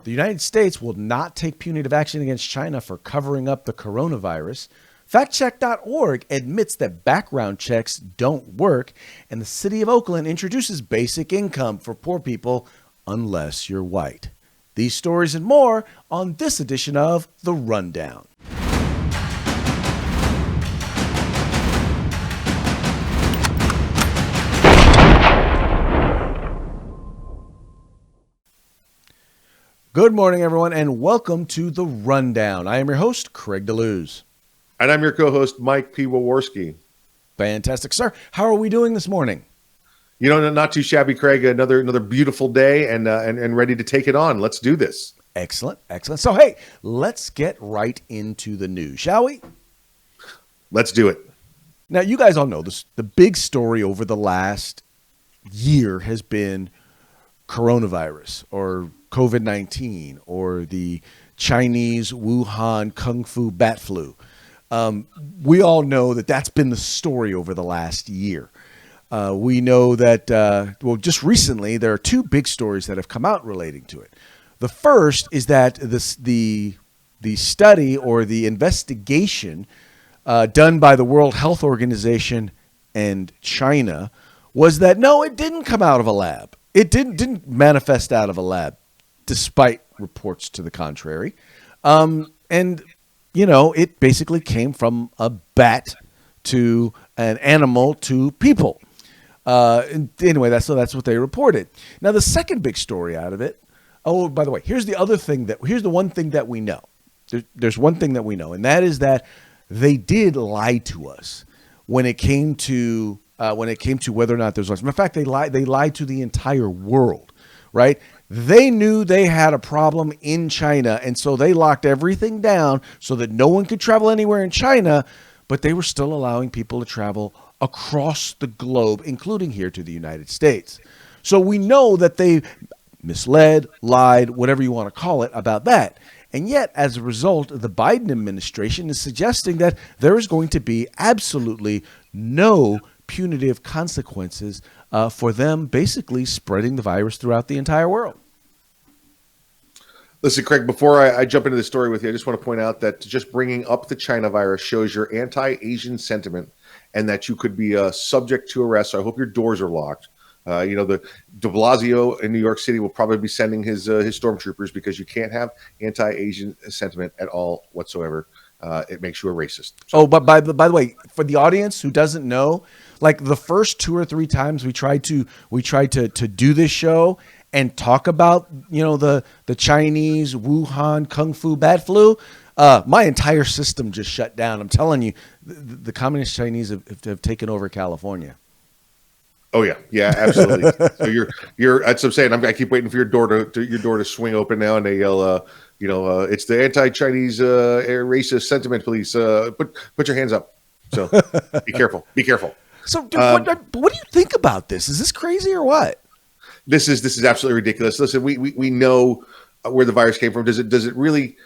The United States will not take punitive action against China for covering up the coronavirus. FactCheck.org admits that background checks don't work. And the city of Oakland introduces basic income for poor people unless you're white. These stories and more on this edition of The Rundown. Good morning, everyone, and welcome to The Rundown. I am your host, Craig DeLuz. And I'm your co-host, Mike P. Waworski. Fantastic, sir. How are we doing this morning? You know, not too shabby, Craig. Another beautiful day and ready to take it on. Let's do this. Excellent. So, hey, let's get right into the news, shall we? Let's do it. Now, you guys all know this. The big story over the last year has been coronavirus or COVID-19 or the Chinese Wuhan Kung Fu bat flu. We all know that that's been the story over the last year. We know that, just recently, there are two big stories that have come out relating to it. The first is that the study or the investigation done by the World Health Organization and China was that, no, it didn't come out of a lab. It didn't manifest out of a lab, despite reports to the contrary. It basically came from a bat to an animal to people. Anyway, that's what they reported. Now, the second big story out of it. Oh, by the way, here's the one thing that we know. There's one thing that we know, and that is that they did lie to us when it came to whether or not there's life. In fact, they lied to the entire world, right? They knew they had a problem in China, and so they locked everything down so that no one could travel anywhere in China, but they were still allowing people to travel across the globe, including here to the United States. So we know that they misled, lied, whatever you want to call it, about that. And yet, as a result, the Biden administration is suggesting that there is going to be absolutely no punitive consequences for them basically spreading the virus throughout the entire world. Listen, Craig, before I jump into the story with you, I just want to point out that just bringing up the China virus shows your anti-Asian sentiment and that you could be subject to arrest. So I hope your doors are locked. The de Blasio in New York City will probably be sending his stormtroopers because you can't have anti-Asian sentiment at all whatsoever. It makes you a racist. So. Oh, but by the way, for the audience who doesn't know, like the first 2 or 3 times we tried to do this show and talk about, the Chinese Wuhan Kung Fu bat flu, my entire system just shut down. I'm telling you, the communist Chinese have taken over California. Oh yeah, absolutely. So you're that's what I'm saying. I keep waiting for your door to swing open now, and they yell, it's the anti-Chinese racist sentiment police. Put your hands up. So be careful. Be careful. So what do you think about this? Is this crazy or what? This is absolutely ridiculous. Listen, we know where the virus came from. Does it really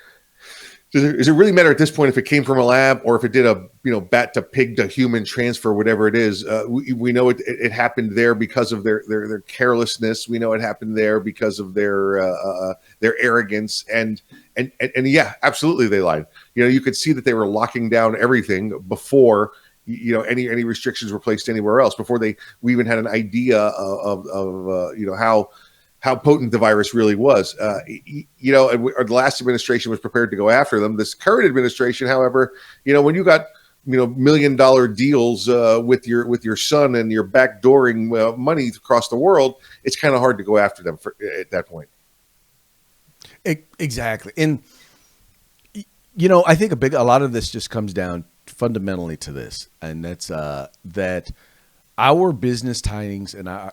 matter at this point if it came from a lab or if it did a bat to pig to human transfer, whatever it is? We know it happened there because of their carelessness. We know it happened there because of their arrogance and yeah, absolutely they lied. You could see that they were locking down everything before any restrictions were placed anywhere else, before we even had an idea of how potent the virus really was. And the last administration was prepared to go after them. This current administration, however, when you got $1 million deals with your son and you're backdooring money across the world, it's kind of hard to go after them at that point. Exactly. And I think a lot of this just comes down fundamentally to this, and that's that our business tidings and our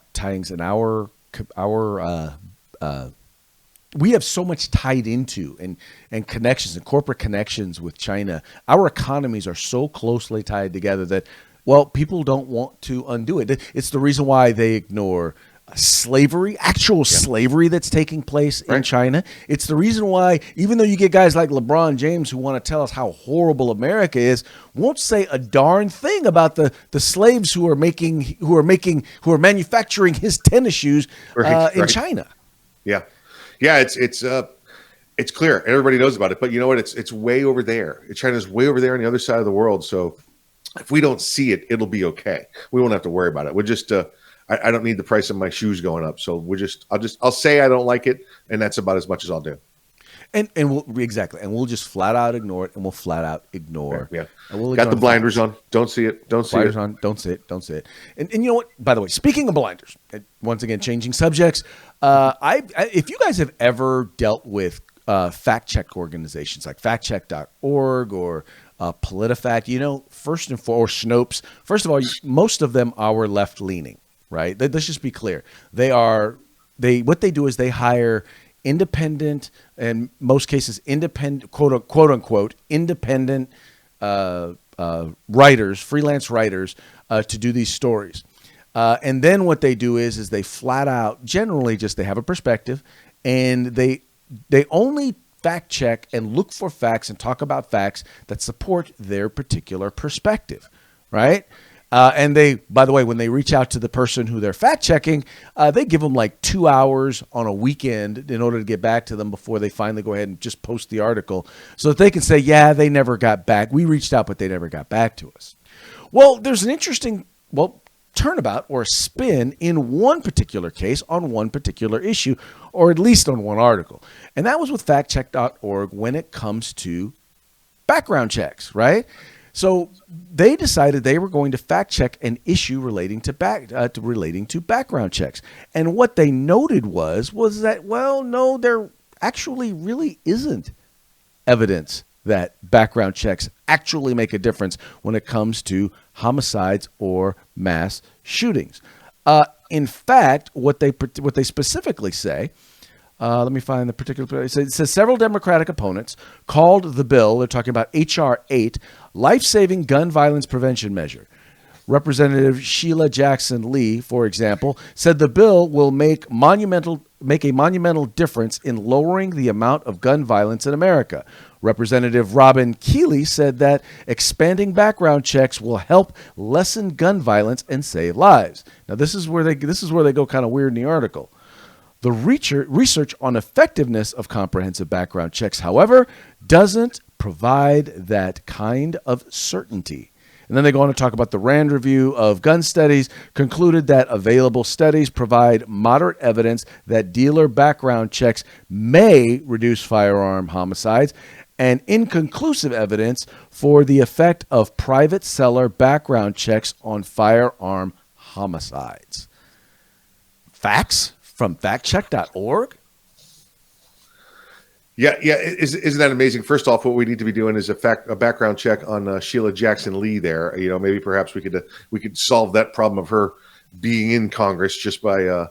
we have so much tied into and connections and corporate connections with China. Our economies are so closely tied together that, people don't want to undo it. It's the reason why they ignore slavery, actual slavery that's taking place in China. It's the reason why, even though you get guys like LeBron James who want to tell us how horrible America is, won't say a darn thing about the slaves who are manufacturing his tennis shoes in China. Yeah. It's It's clear. Everybody knows about it. But you know what? It's way over there. China's way over there on the other side of the world. So if we don't see it, it'll be okay. We won't have to worry about it. We're just I don't need the price of my shoes going up. So I'll say I don't like it, and that's about as much as I'll do. And we'll just flat out ignore it, and we'll flat out ignore. Yeah. And we'll got the blinders on. Don't see it. Don't see blinders it. on. Don't see it. Don't see it. And you know what? By the way, speaking of blinders, once again changing subjects. If you guys have ever dealt with fact check organizations like factcheck.org or PolitiFact, first and foremost, Snopes. First of all, most of them are left leaning, right? Let's just be clear. What they do is they hire independent, in most cases, independent, quote unquote, independent writers, freelance writers, to do these stories. And then what they do is they flat out, generally just they have a perspective, and they only fact check and look for facts and talk about facts that support their particular perspective, right? And by the way, when they reach out to the person who they're fact checking, they give them like 2 hours on a weekend in order to get back to them before they finally go ahead and just post the article so that they can say, yeah, they never got back. We reached out, but they never got back to us. Well, there's an interesting, turnabout or a spin in one particular case on one particular issue, or at least on one article. And that was with factcheck.org when it comes to background checks, right? So they decided they were going to fact check an issue relating to background checks. And what they noted was that, no, there actually really isn't evidence that background checks actually make a difference when it comes to homicides or mass shootings. In fact, what they specifically say, let me find the particular. It says several Democratic opponents called the bill, they're talking about H.R. 8, life-saving gun violence prevention measure. Representative Sheila Jackson Lee, for example, said the bill will make a monumental difference in lowering the amount of gun violence in America. Representative Robin Keeley said that expanding background checks will help lessen gun violence and save lives. Now, this is where they go kind of weird in the article. The research on effectiveness of comprehensive background checks, however, doesn't provide that kind of certainty. And then they go on to talk about the Rand Review of Gun Studies, concluded that available studies provide moderate evidence that dealer background checks may reduce firearm homicides, and inconclusive evidence for the effect of private seller background checks on firearm homicides. Facts from factcheck.org? Yeah. Isn't that amazing? First off, what we need to be doing is a background check on Sheila Jackson Lee. There, maybe perhaps we could solve that problem of her being in Congress just by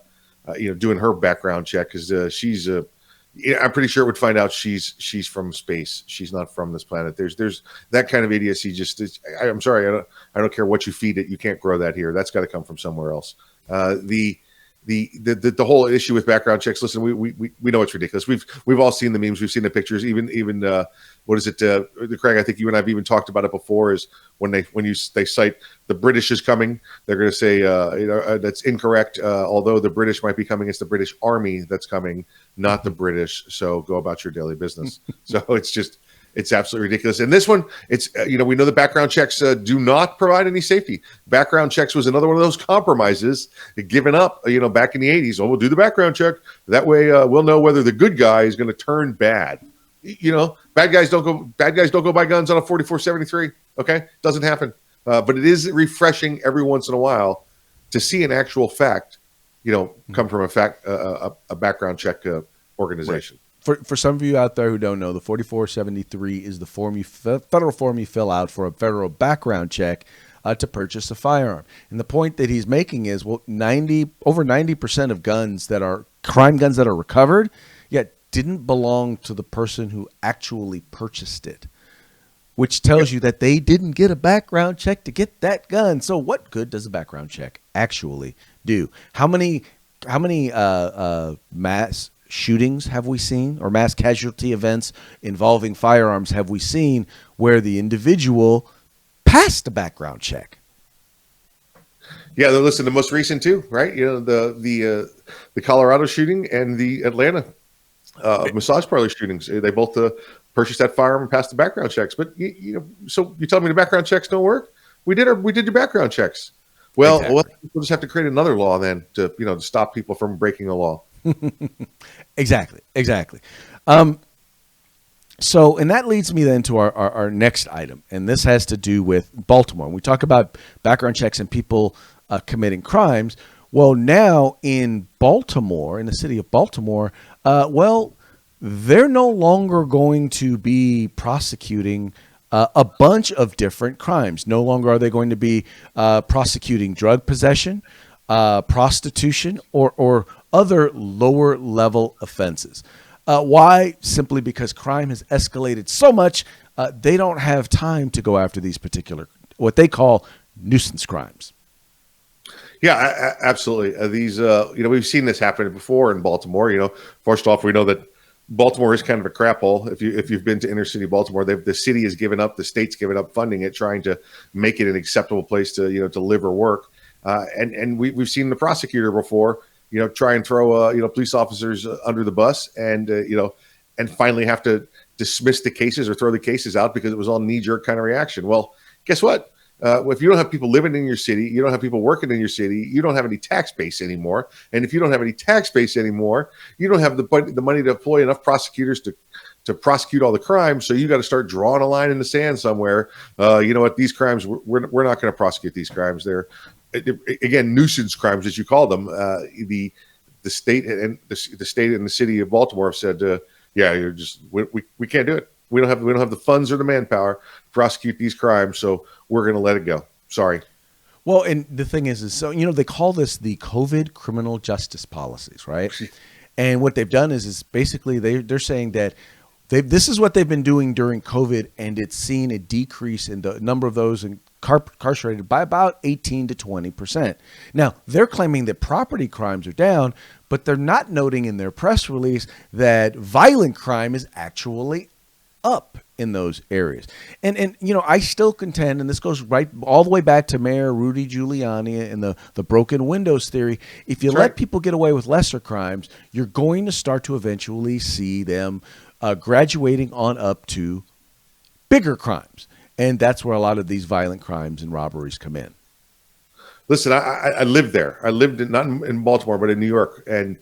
doing her background check, because she's I'm pretty sure it would find out she's from space. She's not from this planet. There's that kind of idiocy. I'm sorry, I don't care what you feed it. You can't grow that here. That's got to come from somewhere else. The whole issue with background checks. Listen, we know it's ridiculous. We've all seen the memes. We've seen the pictures. Even what is it? Craig, I think you and I've even talked about it before. Is when they cite the British is coming, they're going to say that's incorrect. Although the British might be coming, it's the British Army that's coming, not the British. So go about your daily business. So it's absolutely ridiculous. And this one, it's we know the background checks do not provide any safety. Background checks was another one of those compromises given up, back in the 80s. Oh, we'll do the background check. That way we'll know whether the good guy is going to turn bad. Bad guys don't go buy guns on a 4473. Okay, doesn't happen. But it is refreshing every once in a while to see an actual fact, come from a background check organization. Right. For some of you out there who don't know, the 4473 is the federal form you fill out for a federal background check to purchase a firearm. And the point that he's making is, over 90% of guns that are crime guns that are recovered, yet didn't belong to the person who actually purchased it, which tells you that they didn't get a background check to get that gun. So what good does a background check actually do? How many mass shootings have we seen, or mass casualty events involving firearms have we seen where the individual passed a background check? Yeah, listen, the most recent two, right? The Colorado shooting and the Atlanta massage parlor shootings. They both purchased that firearm and passed the background checks. But so you tell me the background checks don't work? We did your background checks. Well, Exactly. we'll just have to create another law then to stop people from breaking a law. Exactly. So, and that leads me then to our next item, and this has to do with Baltimore. When we talk about background checks and people committing crimes, well, now in Baltimore, in the city of Baltimore, they're no longer going to be prosecuting a bunch of different crimes. No longer are they going to be prosecuting drug possession, prostitution, or other lower level offenses. Why? Simply because crime has escalated so much, they don't have time to go after these particular, what they call nuisance crimes. Yeah, absolutely. We've seen this happen before in Baltimore. First off, we know that Baltimore is kind of a crap hole. If you've been to inner city Baltimore, the city has given up, the state's given up funding it, trying to make it an acceptable place to live or work. And we've seen the prosecutor before, try and throw police officers under the bus, and finally have to dismiss the cases or throw the cases out because it was all knee jerk kind of reaction. Well, guess what? If you don't have people living in your city, you don't have people working in your city, you don't have any tax base anymore. And if you don't have any tax base anymore, you don't have the money to employ enough prosecutors to prosecute all the crimes. So you got to start drawing a line in the sand somewhere. You know what? These crimes, we're not going to prosecute these crimes. They're, again, nuisance crimes, as you call them. The state and the state and the city of Baltimore have said, yeah, we can't do it. We don't have the funds or the manpower to prosecute these crimes, so we're going to let it go. Sorry. Well, and the thing is so they call this the COVID criminal justice policies, right? And what they've done is basically they're saying that this is what they've been doing during COVID, and it's seen a decrease in the number of those incarcerated by about 18 to 20%. Now, they're claiming that property crimes are down, but they're not noting in their press release that violent crime is actually up in those areas. And I still contend, and this goes right all the way back to Mayor Rudy Giuliani and the broken windows theory. If you let people get away with lesser crimes, you're going to start to eventually see them graduating on up to bigger crimes. And that's where a lot of these violent crimes and robberies come in. Listen, I lived there. I lived not in Baltimore, but in New York, and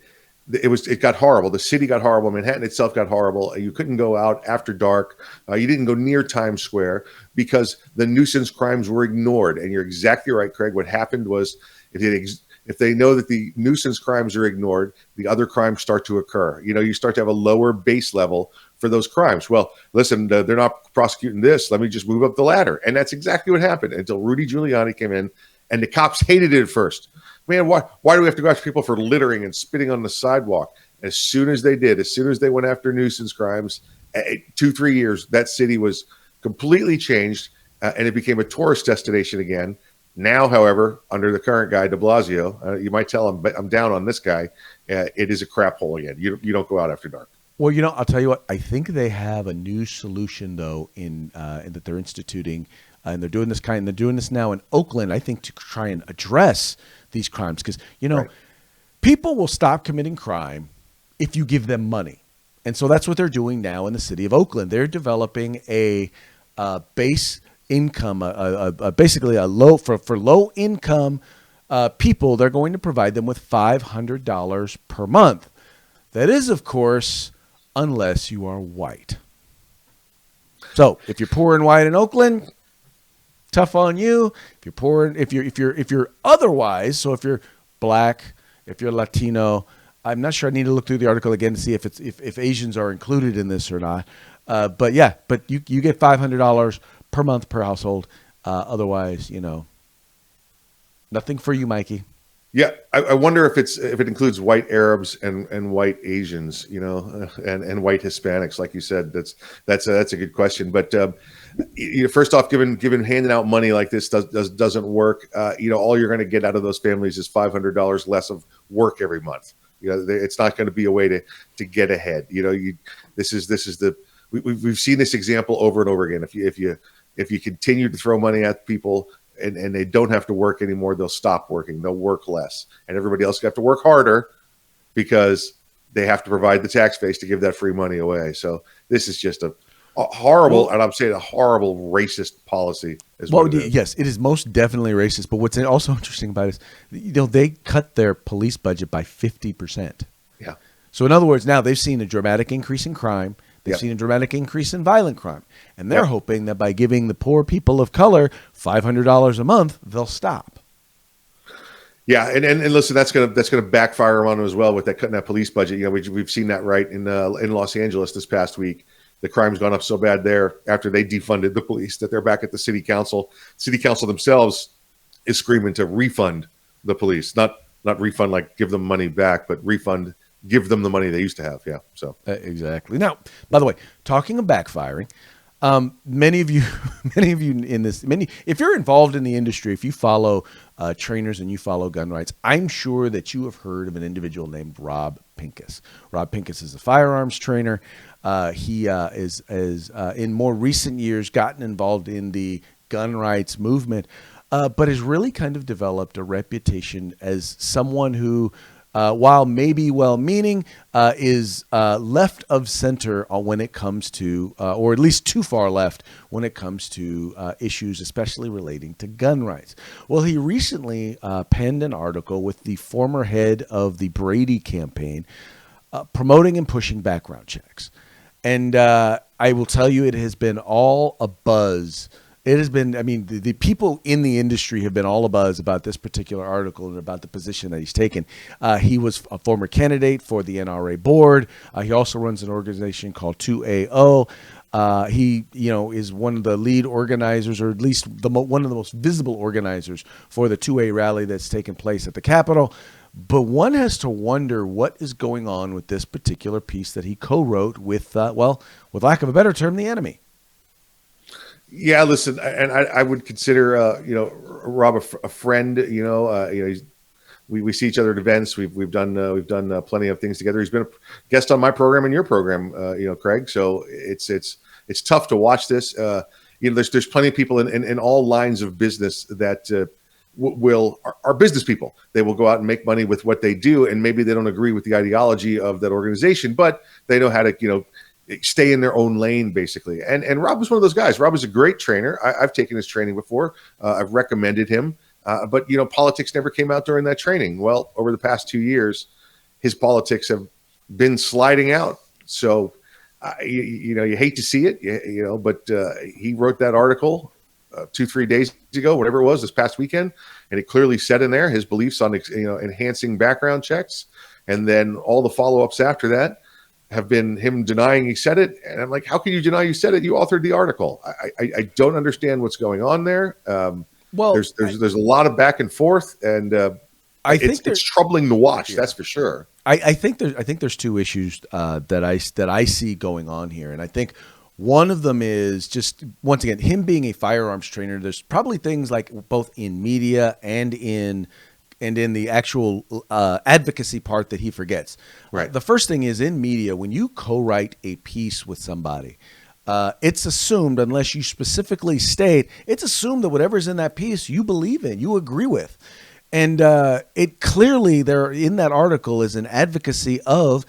it got horrible. The city got horrible. Manhattan itself got horrible. You couldn't go out after dark. You didn't go near Times Square because the nuisance crimes were ignored. And you're exactly right, Craig. What happened was if they know that the nuisance crimes are ignored, the other crimes start to occur. You start to have a lower base level for those crimes. Well, listen, they're not prosecuting this. Let me just move up the ladder. And that's exactly what happened until Rudy Giuliani came in, and the cops hated it at first. Man, why do we have to go after people for littering and spitting on the sidewalk? As soon as they went after nuisance crimes, 2-3 years, that city was completely changed, and it became a tourist destination again. Now, however, under the current guy, de Blasio, you might tell him, but I'm down on this guy. It is a crap hole again. You don't go out after dark. Well, I'll tell you what. I think they have a new solution though in that they're instituting, and they're doing this now in Oakland. I think to try and address these crimes because people will stop committing crime if you give them money, and so that's what they're doing now in the city of Oakland. They're developing a base income, basically a low for low income people. They're going to provide them with $500 per month. That is, of course, unless you are white. So if you're poor and white in Oakland, tough on you. If you're poor, if you're otherwise, so if you're black, if you're Latino, I'm not sure. I need to look through the article again to see if Asians are included in this or not. But you get $500 per month per household. Otherwise, nothing for you, Mikey. Yeah, I wonder if it includes white Arabs and white Asians, and white Hispanics, like you said. That's a good question. But first off, given handing out money like this doesn't work. All you're going to get out of those families is $500 less of work every month. It's not going to be a way to get ahead. We've seen this example over and over again. If you continue to throw money at people, and they don't have to work anymore, they'll stop working. They'll work less. And everybody else will have to work harder because they have to provide the tax base to give that free money away. So this is just a horrible, and I'm saying a horrible racist policy. Yes, it is most definitely racist. But what's also interesting about it is, they cut their police budget by 50%. Yeah. So in other words, now they've seen a dramatic increase in crime. They've seen a dramatic increase in violent crime, and they're hoping that by giving the poor people of color $500 a month, they'll stop. Yeah, and listen, that's gonna backfire on them as well with that cutting that police budget. We've seen that right in Los Angeles this past week. The crime's gone up so bad there after they defunded the police that they're back at the city council. City council themselves is screaming to refund the police, not refund like give them money back, but refund, give them the money they used to have. Yeah, so exactly. Now, by the way, talking of backfiring. Many of you if you're involved in the industry, if you follow trainers and you follow gun rights, I'm sure that you have heard of an individual named Rob Pincus. Rob Pincus is a firearms trainer. He is in more recent years gotten involved in the gun rights movement, but has really kind of developed a reputation as someone who, while maybe well-meaning, is left of center when it comes to, or at least too far left when it comes to issues, especially relating to gun rights. Well, he recently penned an article with the former head of the Brady campaign promoting and pushing background checks. And I will tell you, it has been all a buzz. It has been, the people in the industry have been all abuzz about this particular article and about the position that he's taken. He was a former candidate for the NRA board. He also runs an organization called 2AO. He, is one of the lead organizers, or at least one of the most visible organizers for the 2A rally that's taken place at the Capitol. But one has to wonder what is going on with this particular piece that he co-wrote with, with lack of a better term, the enemy. Yeah, listen, and I would consider, Rob a friend. We see each other at events. We've done plenty of things together. He's been a guest on my program and your program, Craig. So it's tough to watch this. There's plenty of people in all lines of business that are business people. They will go out and make money with what they do, and maybe they don't agree with the ideology of that organization, but they know how to stay in their own lane, basically. And Rob was one of those guys. Rob was a great trainer. I've taken his training before. I've recommended him. But politics never came out during that training. Well, over the past 2 years, his politics have been sliding out. So, you hate to see it, but he wrote that article 2-3 days ago, whatever it was, this past weekend. And it clearly said in there his beliefs on, enhancing background checks. And then all the follow-ups after that have been him denying he said it. And I'm like, how can you deny you said it? You authored the article. I don't understand what's going on there. There's a lot of back and forth, and I think it's troubling to watch. Yeah. That's for sure. I think there's two issues that I see going on here, and I think one of them is just, once again, him being a firearms trainer. There's probably things like both in media and in the actual advocacy part that he forgets. Right. The first thing is, in media, when you co-write a piece with somebody, it's assumed, unless you specifically state, it's assumed that whatever's in that piece you believe in, you agree with. And it clearly, there in that article is an advocacy of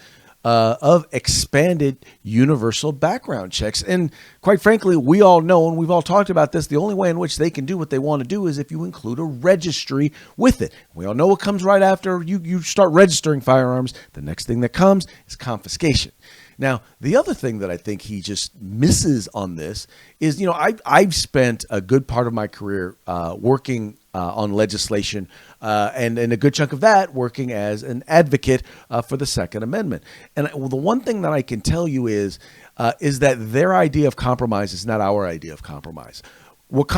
expanded universal background checks. And quite frankly, we all know, and we've all talked about this, the only way in which they can do what they want to do is if you include a registry with it. We all know what comes right after you start registering firearms. The next thing that comes is confiscation. Now, the other thing that I think he just misses on this is, I've spent a good part of my career working on legislation, and a good chunk of that working as an advocate for the Second Amendment. And the one thing that I can tell you is that their idea of compromise is not our idea of compromise. What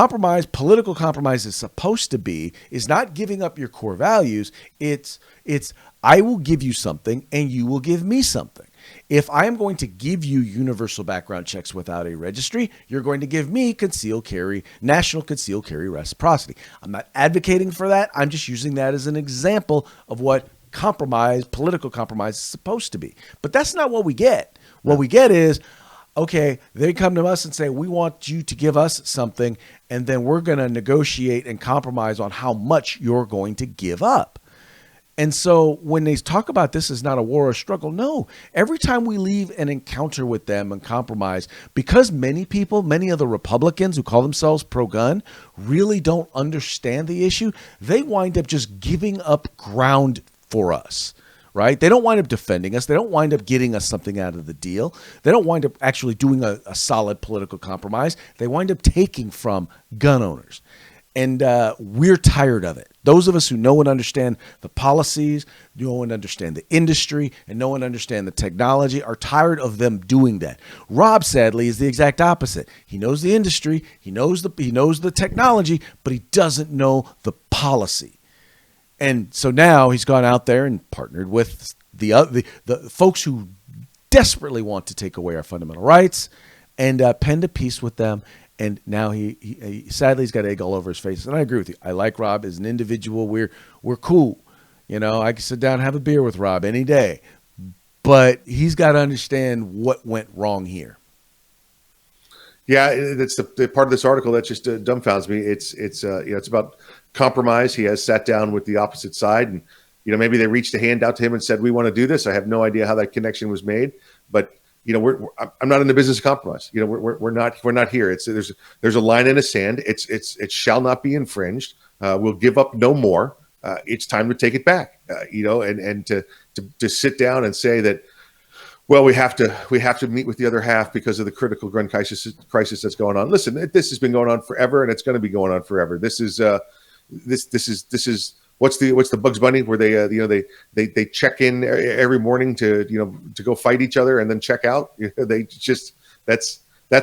political compromise is supposed to be is not giving up your core values. It's I will give you something and you will give me something. If I am going to give you universal background checks without a registry, you're going to give me national concealed carry reciprocity. I'm not advocating for that. I'm just using that as an example of what political compromise is supposed to be. But that's not what we get. What we get is, okay, they come to us and say, we want you to give us something, and then we're going to negotiate and compromise on how much you're going to give up. And so when they talk about this is not a war or struggle, no. Every time we leave an encounter with them and compromise, because many people, many of the Republicans who call themselves pro-gun, really don't understand the issue, they wind up just giving up ground for us. Right? They don't wind up defending us. They don't wind up getting us something out of the deal. They don't wind up actually doing a solid political compromise. They wind up taking from gun owners. And we're tired of it. Those of us who know and understand the policies, know and understand the industry, and know and understand the technology are tired of them doing that. Rob, sadly, is the exact opposite. He knows the industry, he knows the technology, but he doesn't know the policy. And so now he's gone out there and partnered with the folks who desperately want to take away our fundamental rights, and penned a peace with them. And now he sadly he's got egg all over his face. And I agree with you. I like Rob as an individual. We're cool. You know, I can sit down and have a beer with Rob any day. But he's got to understand what went wrong here. Yeah, that's the part of this article that just dumbfounds me. It's about compromise. He has sat down with the opposite side, and maybe they reached a hand out to him and said, "We want to do this." I have no idea how that connection was made, but I'm not in the business of compromise. We're not here. There's a line in the sand. It shall not be infringed. We'll give up no more. It's time to take it back. And to sit down and say that, well, we have to meet with the other half because of the critical gun crisis that's going on. Listen, this has been going on forever, and it's going to be going on forever. This is what's the Bugs Bunny where they check in every morning to go fight each other and then check out. They just that's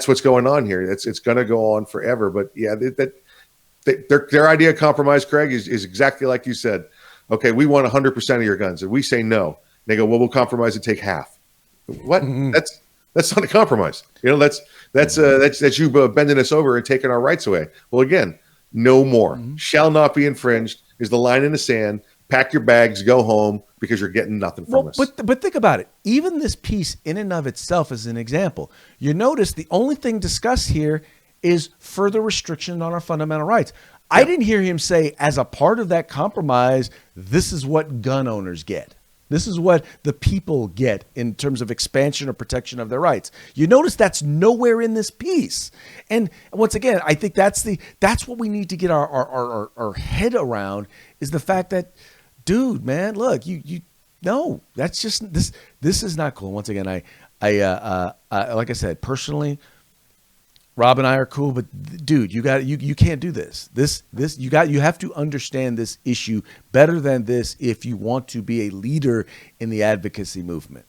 what's going on here. It's going to go on forever. But yeah, their idea of compromise, Craig, is exactly like you said. Okay, we want 100% of your guns, and we say no. They go, well, we'll compromise and take half. What? Mm-hmm. That's not a compromise. That's you bending us over and taking our rights away. Well, again, no more. Mm-hmm. Shall not be infringed is the line in the sand. Pack your bags, go home, because you're getting nothing from us. But think about it. Even this piece in and of itself is an example. You notice the only thing discussed here is further restriction on our fundamental rights. Yeah. I didn't hear him say, as a part of that compromise, this is what gun owners get. This is what the people get in terms of expansion or protection of their rights. You notice that's nowhere in this piece. And once again, I think that's what we need to get our head around, is the fact that, dude, man, look, no, that's just this is not cool. Once again, I like I said, personally, Rob and I are cool, but dude, you can't do this. You have to understand this issue better than this if you want to be a leader in the advocacy movement.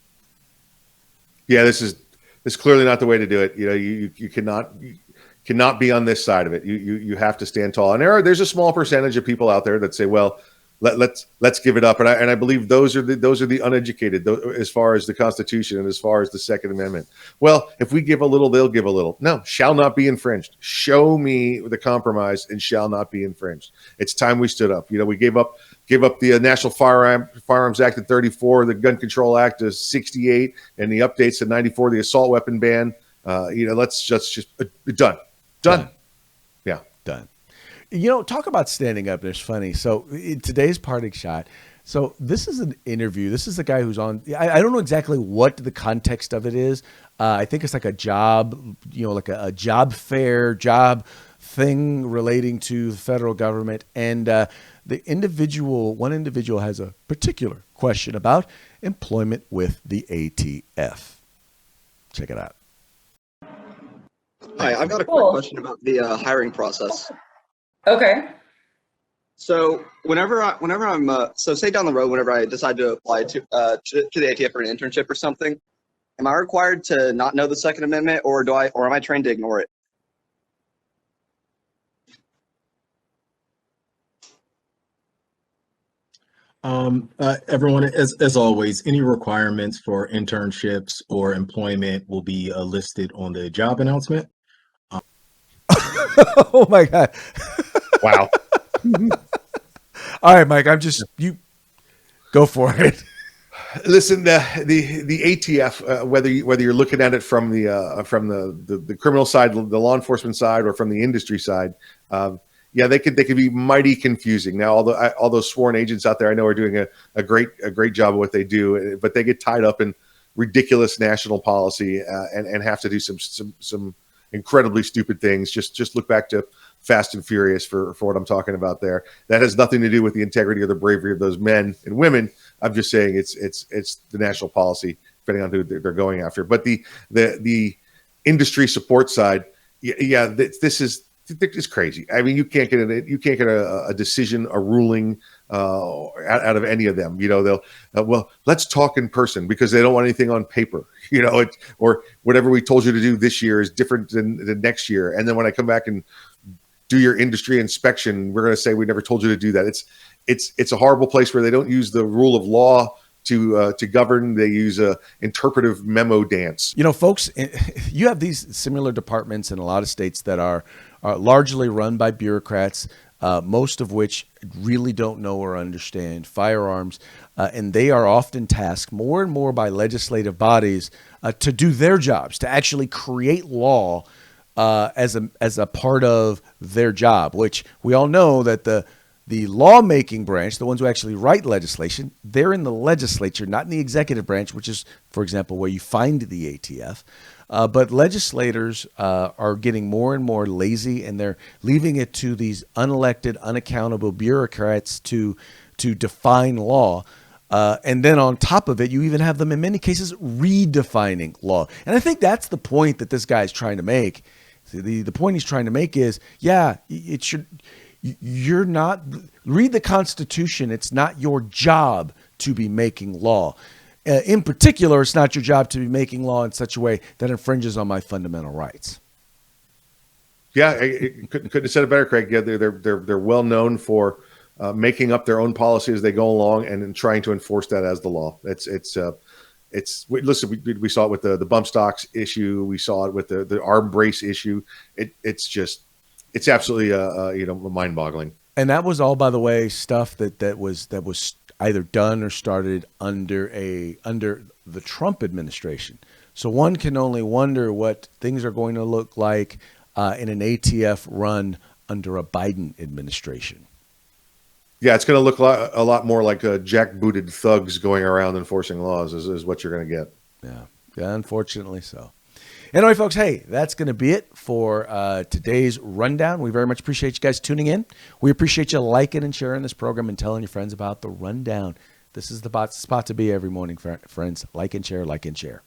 Yeah, this is clearly not the way to do it. You cannot be on this side of it. You have to stand tall. And there's a small percentage of people out there that say, well, let's give it up. And I believe those are the uneducated as far as the Constitution and as far as the Second Amendment. Well, if we give a little, they'll give a little. No, shall not be infringed. Show me the compromise and shall not be infringed. It's time we stood up. We gave up the National Firearms Act of 34, the Gun Control Act of 68, and the updates to 94, the assault weapon ban. Let's just done. Yeah, done. Talk about standing up. It's funny. So in today's parting shot, so this is an interview. This is the guy who's on. I don't know exactly what the context of it is. I think it's like a job, like a job fair, job thing relating to the federal government. And one individual has a particular question about employment with the ATF. Check it out. Hi, I've got a quick question about the hiring process. Okay. So whenever I'm say down the road, whenever I decide to apply to the ATF for an internship or something, am I required to not know the Second Amendment, or am I trained to ignore it? Everyone, as always, any requirements for internships or employment will be listed on the job announcement. Oh my God. Wow. All right, Mike, you go for it. Listen, the ATF, whether you're looking at it from the criminal side, the law enforcement side, or from the industry side, yeah, they could be mighty confusing. Now, all those sworn agents out there I know are doing a great job of what they do, but they get tied up in ridiculous national policy and have to do some incredibly stupid things. Just look back to Fast and Furious for what I'm talking about there. That has nothing to do with the integrity or the bravery of those men and women. I'm just saying it's the national policy, depending on who they're going after. But the industry support side, yeah, this is crazy. I mean, you can't get a decision, a ruling out of any of them. They'll well, let's talk in person because they don't want anything on paper. Or whatever we told you to do this year is different than next year. And then when I come back and do your industry inspection, we're going to say we never told you to do that. It's a horrible place where they don't use the rule of law to govern. They use a interpretive memo dance. Folks, you have these similar departments in a lot of states that are largely run by bureaucrats, most of which really don't know or understand firearms, and they are often tasked more and more by legislative bodies to do their jobs, to actually create law as a part of their job, which we all know that the lawmaking branch, the ones who actually write legislation, they're in the legislature, not in the executive branch, which is, for example, where you find the ATF. But legislators are getting more and more lazy, and they're leaving it to these unelected, unaccountable bureaucrats to define law. And then on top of it, you even have them in many cases redefining law. And I think that's the point that this guy is trying to make. The point he's trying to make is, yeah, it should. You're not read the Constitution. It's not your job to be making law. In particular, it's not your job to be making law in such a way that infringes on my fundamental rights. Yeah, I couldn't have said it better, Craig. Yeah, they're well known for making up their own policy as they go along and trying to enforce that as the law. Listen, we saw it with the bump stocks issue. We saw it with the arm brace issue. It's absolutely mind-boggling. And that was all, by the way, stuff that was either done or started under the Trump administration. So one can only wonder what things are going to look like in an ATF run under a Biden administration. Yeah, it's going to look a lot more like jackbooted thugs going around enforcing laws is what you're going to get. Yeah, unfortunately so. Anyway, folks, hey, that's going to be it for today's rundown. We very much appreciate you guys tuning in. We appreciate you liking and sharing this program and telling your friends about the rundown. This is the spot to be every morning, friends. Like and share, like and share.